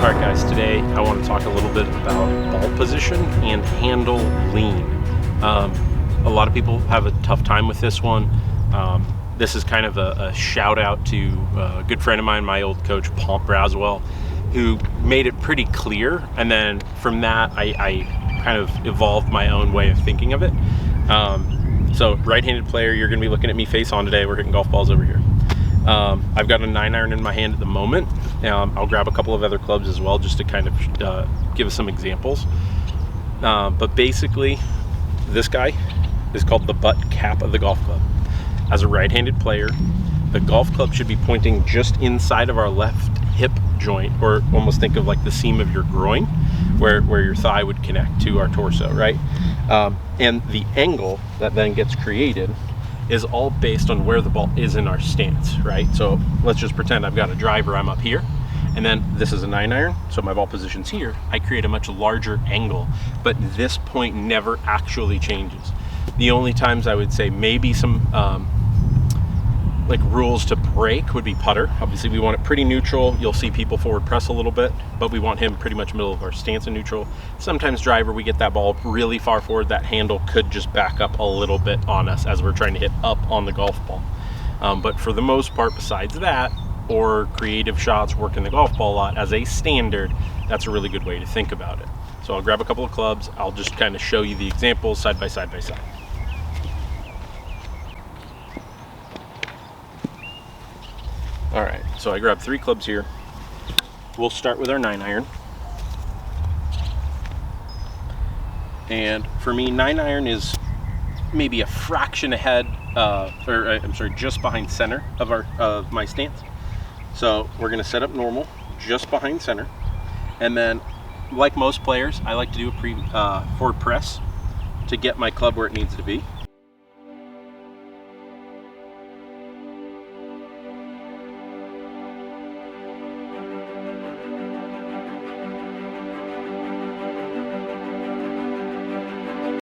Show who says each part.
Speaker 1: Alright guys, today I want to talk a little bit about ball position and handle lean. A lot of people have a tough time with this one. This is kind of a shout out to a good friend of mine, my old coach, Paul Braswell, who made it pretty clear, and then from that I kind of evolved my own way of thinking of it. So right-handed player, you're going to be looking at me face on today. We're hitting golf balls over here. I've got a 9-iron in my hand at the moment. I'll grab a couple of other clubs as well just to kind of give us some examples. But basically, this guy is called the butt cap of the golf club. As a right-handed player, the golf club should be pointing just inside of our left hip joint, or almost think of like the seam of your groin, where your thigh would connect to our torso, right? And the angle that then gets created is all based on where the ball is in our stance, right? So let's just pretend I've got a driver, I'm up here, and then this is a 9-iron, so my ball position's here. I create a much larger angle, but this point never actually changes. The only times I would say maybe some like rules to break would be putter. Obviously we want it pretty neutral. You'll see people forward press a little bit, but we want him pretty much middle of our stance and neutral. Sometimes driver, we get that ball really far forward, that handle could just back up a little bit on us as we're trying to hit up on the golf ball. But for the most part, besides that, or creative shots, working the golf ball a lot as a standard, that's a really good way to think about it. So I'll grab a couple of clubs. I'll just kind of show you the examples side by side by side. All right, so I grabbed 3 clubs here. We'll start with our 9-iron. And for me, 9-iron is maybe a fraction ahead, just behind center of my stance. So we're gonna set up normal, just behind center. And then, like most players, I like to do a forward press to get my club where it needs to be.